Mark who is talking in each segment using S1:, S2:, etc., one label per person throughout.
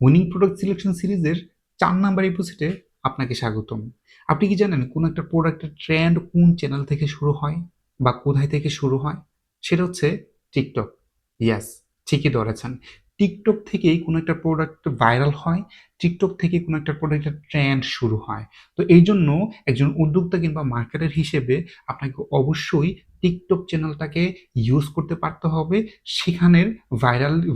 S1: Winning product selection সিরিজের ৪ number এপিসোডে আপনাকে স্বাগতম। আপনি কি জানেন কোন একটা প্রোডাক্টের ট্রেন্ড কোন চ্যানেল থেকে শুরু হয় বা কোথায় থেকে শুরু হয়? সেটা হচ্ছে টিকটক। ইয়েস, ঠিকই ধরেছেন। টিকটক থেকেই কোনো একটা প্রোডাক্ট ভাইরাল হয়, টিকটক থেকে কোনো একটা প্রোডাক্টের ট্রেন্ড শুরু হয়। তো এইজন্য একজন উদ্যোক্তা কিংবা মার্কেটার হিসেবে আপনাকে অবশ্যই টিকটক চ্যানেলটাকে ইউজ করতে পারতে হবে। সেখানের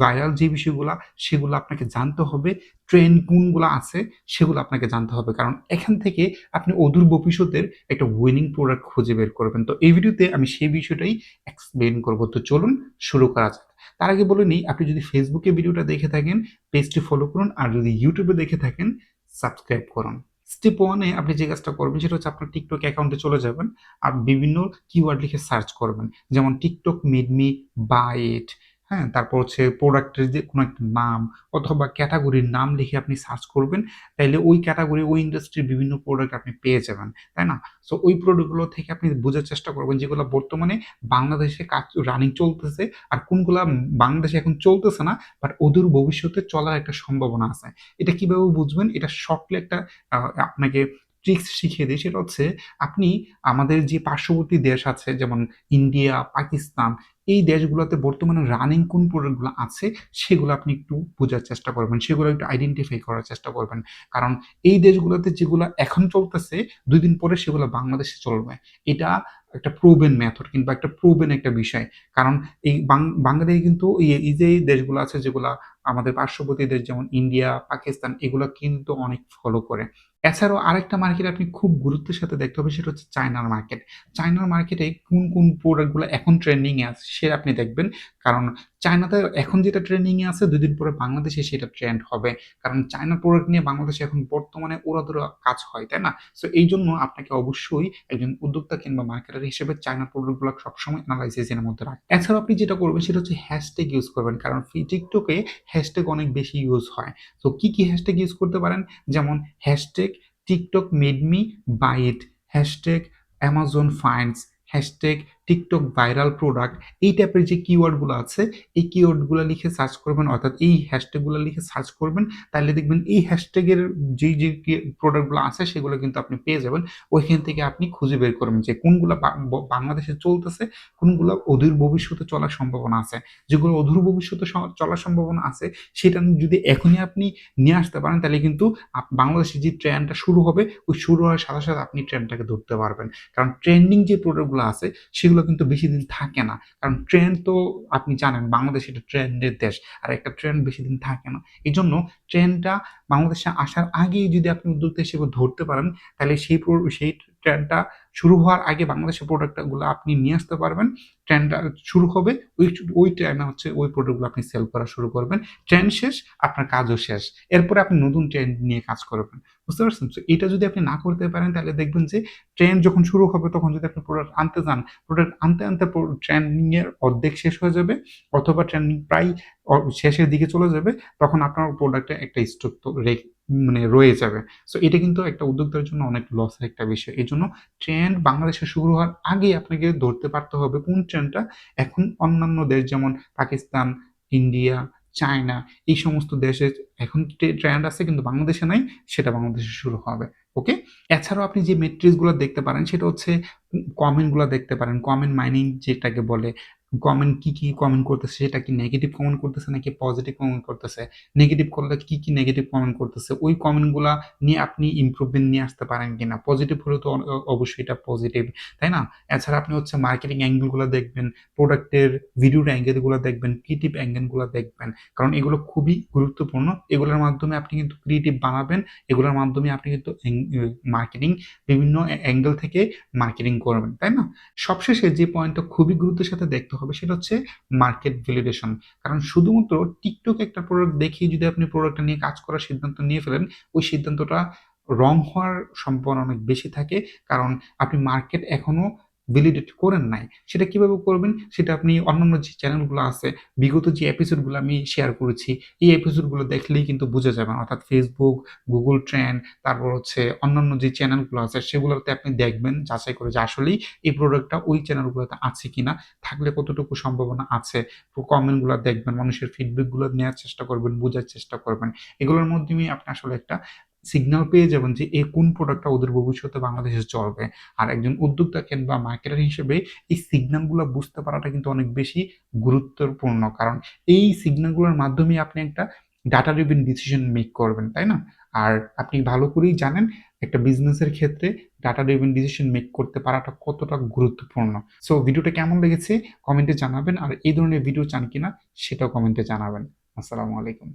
S1: ভাইরাল যে বিষয়গুলা সেগুলো আপনাকে জানতে হবে। ট্রেন্ড কোনগুলা আছে সেগুলো আপনাকে জানতে হবে। কারণ এখান থেকে আপনি অদূর ভবিষ্যতের একটা উইনিং প্রোডাক্ট খুঁজে বের করবেন। তো এই ভিডিওতে আমি সেই বিষয়টাই এক্সপ্লেইন করব। তো চলুন শুরু করা যাক। তার আগে বলে নিই, আপনি যদি ফেসবুকে ভিডিওটা দেখে থাকেন পেজটি ফলো করুন, আর যদি ইউটিউবে দেখে থাকেন সাবস্ক্রাইব করুন। স্টেপ 1 এ আপনি যে কাজটা করবেন সেটা হচ্ছে আপনার টিকটক অ্যাকাউন্টে চলে যাবেন আর বিভিন্ন কিওয়ার্ড লিখে সার্চ করবেন। যেমন টিকটক মেড মি বাই ইট, হ্যাঁ? তারপর হচ্ছে প্রোডাক্টের যে কোনো একটা নাম অথবা ক্যাটাগরির নাম লিখে আপনি সার্চ করবেন। তাইলে ওই ক্যাটাগরি, ওই ইন্ডাস্ট্রির বিভিন্ন প্রোডাক্ট আপনি পেয়ে যাবেন, তাই না? সো ওই প্রোডাক্টগুলো থেকে আপনি বোঝার চেষ্টা করবেন যেগুলো বর্তমানে বাংলাদেশে কাজ রানিং চলতেছে আর কোনগুলা বাংলাদেশে এখন চলতেছে না, বাট অদূর ভবিষ্যতে চলার একটা সম্ভাবনা আছে। এটা কিভাবে বুঝবেন? এটা শর্টলি একটা আপনাকে ট্রিক্স শিখিয়ে দিই। সেটা হচ্ছে আপনি আমাদের যে পার্শ্ববর্তী দেশ আছে যেমন ইন্ডিয়া, পাকিস্তান, এই দেশগুলোতে বর্তমানে রানিং কোন প্রোডাক্টগুলো আছে সেগুলো আপনি একটু বোঝার চেষ্টা করবেন। সেগুলো একটু আইডেন্টিফাই করার চেষ্টা করবেন। কারণ এই দেশগুলোতে যেগুলো এখন চলতেছে ২ দিন পরে সেগুলো বাংলাদেশে চলবে। এটা একটা প্রুভেন মেথড কিংবা একটা প্রুভেন একটা বিষয়। কারণ এই বাংলাদেশে কিন্তু এই যে দেশগুলো আছে যেগুলা আমাদের পার্শ্ববর্তী দেশ যেমন ইন্ডিয়া, পাকিস্তান এগুলা কিন্তু অনেক ফলো করে। এছাড়াও আরেকটা মার্কেট আপনি খুব গুরুত্বের সাথে দেখতে হবে সেটা হচ্ছে চায়নার মার্কেট। চায়নার মার্কেটে কোন প্রোডাক্ট গুলো এখন ট্রেন্ডিং এ আছে সেটা আপনি দেখবেন। কারণ চায়নাতে এখন যেটা ট্রেন্ডিং এ আছে ২ দিন পরে বাংলাদেশে সেটা ট্রেন্ড হবে। কারণ চায়নার প্রোডাক্ট নিয়ে বাংলাদেশে এখন বর্তমানে উড়াধুরা কাজ হয়, তাই না? সো এইজন্য আপনাকে অবশ্যই একজন উদ্যোক্তা কিংবা মার্কেটার হিসেবে চায়নার প্রোডাক্ট গুলো সবসময় এনালাইসিস এর মধ্যে রাখবেন। এছাড়াও আপনি যেটা করবেন সেটা হচ্ছে হ্যাশট্যাগ ইউজ করবেন। কারণ টিকটকে হ্যাশট্যাগ অনেক বেশি ইউজ হয়। তো কি হ্যাশট্যাগ ইউজ করতে পারেন? যেমন hashtag TikTok made me buy it, hashtag Amazon finds, hashtag TikTok viral product, এই টাইপের যে কিওয়ার্ডগুলো আছে এই কিওয়ার্ডগুলো লিখে সার্চ করবেন, অর্থাৎ এই হ্যাশট্যাগুলো লিখে সার্চ করবেন। তাহলে দেখবেন এই হ্যাশট্যাগের যে প্রোডাক্টগুলো আছে সেগুলো কিন্তু আপনি পেয়ে যাবেন। ওইখান থেকে আপনি খুঁজে বের করবেন যে কোনগুলা বাংলাদেশে চলতেছে, কোনগুলা অদূর ভবিষ্যতে চলার সম্ভাবনা আছে। যেগুলো অদূর ভবিষ্যতে চলার সম্ভাবনা আছে সেটা যদি এখনই আপনি নিয়ে আসতে পারেন তাহলে কিন্তু বাংলাদেশে যে ট্রেন্ডটা শুরু হবে ওই শুরু হওয়ার সাথে আপনি ট্রেন্ডটাকে ধরতে পারবেন। কারণ ট্রেন্ডিং যে প্রোডাক্টগুলো আছে সেগুলো কিন্তু বেশি দিন থাকে না। কারণ ট্রেন্ড তো আপনি জানেন বাংলাদেশ এটা ট্রেন্ডের দেশ। আর একটা ট্রেন্ড বেশি দিন থাকে না। এজন্য ট্রেন্ডটা বাংলাদেশে আসার আগেই যদি আপনি উদ্যোক্তা হিসেবে ধরতে পারেন তাহলে সেই ট্রেন্ডটা শুরু হওয়ার আগে বাংলাদেশের প্রোডাক্টগুলো আপনি নিয়ে আসতে পারবেন। ট্রেন্ডটা শুরু হবে ওই টাইমে হচ্ছে ওই প্রোডাক্টগুলো আপনি সেল করা শুরু করবেন। ট্রেন্ড শেষ, আপনার কাজও শেষ। এরপরে আপনি নতুন ট্রেন্ড নিয়ে কাজ করবেন। বুঝতে পারছেন? তো এটা যদি আপনি না করতে পারেন তাহলে দেখবেন যে ট্রেন্ড যখন শুরু হবে তখন যদি আপনি প্রোডাক্ট আনতে যান, প্রোডাক্ট আনতে ট্রেন্ডিং এর অর্ধেক শেষ হয়ে যাবে অথবা ট্রেন্ডিং প্রায় শেষের দিকে চলে যাবে। তখন আপনার প্রোডাক্টে একটা স্টক তো মানে রয়ে যাবে। সো এটা কিন্তু একটা উদ্যোক্তার জন্য অনেক লসের একটা বিষয়। এজন্য ট্রেন্ড বাংলাদেশে শুরু হওয়ার আগেই আপনাকে ধরতে পারতে হবে কোন ট্রেন্ডটা এখন অন্যান্য দেশ যেমন পাকিস্তান, ইন্ডিয়া, চায়না এই সমস্ত দেশে এখন ট্রেন্ড আছে কিন্তু বাংলাদেশে নাই, সেটা বাংলাদেশে শুরু হবে। ওকে? এছাড়াও আপনি যে মেট্রিক্স গুলো দেখতে পারেন সেটা হচ্ছে কমেন্ট গুলা দেখতে পারেন। কমেন্ট মাইনিং যেটাকে বলে। কমেন্ট কি কমেন্ট করতেছে, সেটা কি নেগেটিভ কমেন্ট করতেছে নাকি পজিটিভ কমেন্ট করতেছে? নেগেটিভ করলে কি নেগেটিভ কমেন্ট করতেছে? ওই কমেন্ট গুলা নিয়ে আপনি ইমপ্রুভমেন্ট নিয়ে আসতে পারেন কিনা? পজিটিভ হলে তো অবশ্যই এটা পজিটিভ, তাই না? এছাড়া আপনি হচ্ছে মার্কেটিং অ্যাঙ্গেল গুলা দেখবেন, প্রোডাক্টের ভিডিওর অ্যাঙ্গেল গুলা দেখবেন, ক্রিয়েটিভ অ্যাঙ্গেল গুলা দেখবেন। কারণ এগুলো খুবই গুরুত্বপূর্ণ। এগুলোর মাধ্যমে আপনি কিন্তু ক্রিয়েটিভ বানাবেন। এগুলোর মাধ্যমে আপনি কিন্তু মার্কেটিং বিভিন্ন অ্যাঙ্গেল থেকে মার্কেটিং করবেন, তাই না? সবশেষে যে পয়েন্টটা খুবই গুরুত্বের সাথে দেখতে হবে সেটা হচ্ছে মার্কেট ভ্যালিডেশন। কারণ শুধুমাত্র টিকটক একটা প্রোডাক্ট দেখেই যদি আপনি প্রোডাক্টটা নিয়ে কাজ করার সিদ্ধান্ত নিয়ে ফেলেন, ওই সিদ্ধান্তটা রং হওয়ার সম্ভাবনা অনেক বেশি থাকে। কারণ আপনি মার্কেট এখনো ভ্যালিডেট করেন নাই, সেটা কিভাবে করবেন? সেটা আপনি অন্যান্য যে চ্যানেলগুলো আছে, বিগত যে এপিসোডগুলো আমি শেয়ার করেছি, এই এপিসোডগুলো দেখলেই কিন্তু বুঝে যাবেন। অর্থাৎ ফেসবুক, গুগল ট্রেন্ড, তারপর হচ্ছে অন্যান্য যে চ্যানেলগুলো আছে সেগুলোতে আপনি দেখবেন যাচাই করে যে আসলেই এই প্রোডাক্টটা ওই চ্যানেলগুলোতে আছে কিনা, থাকলে কতটুকু সম্ভাবনা আছে। কমেন্টগুলো দেখবেন, মানুষের ফিডব্যাকগুলো নেওয়ার চেষ্টা করবেন, বোঝার চেষ্টা করবেন। এগুলোর মাধ্যমেই আপনি আসলে একটা সিগন্যাল পেয়ে যাবেন যে এই কোন প্রোডাক্টটা ওদের ভবিষ্যতে বাংলাদেশে চলবে। আর একজন উদ্যোক্তা কিংবা মার্কেটার হিসেবে এই সিগন্যালগুলো বুঝতে পারাটা কিন্তু অনেক বেশি গুরুত্বপূর্ণ। কারণ এই সিগন্যালগুলোর মাধ্যমেই আপনি একটা ডাটা ড্রিভেন ডিসিশন মেক করবেন, তাই না? আর আপনি ভালো করেই জানেন একটা বিজনেসের ক্ষেত্রে ডাটা ড্রিভেন ডিসিশন মেক করতে পারাটা কতটা গুরুত্বপূর্ণ। সো ভিডিওটা কেমন লেগেছে কমেন্টে জানাবেন, আর এই ধরনের ভিডিও চান কিনা সেটাও কমেন্টে জানাবেন। আসসালামু আলাইকুম।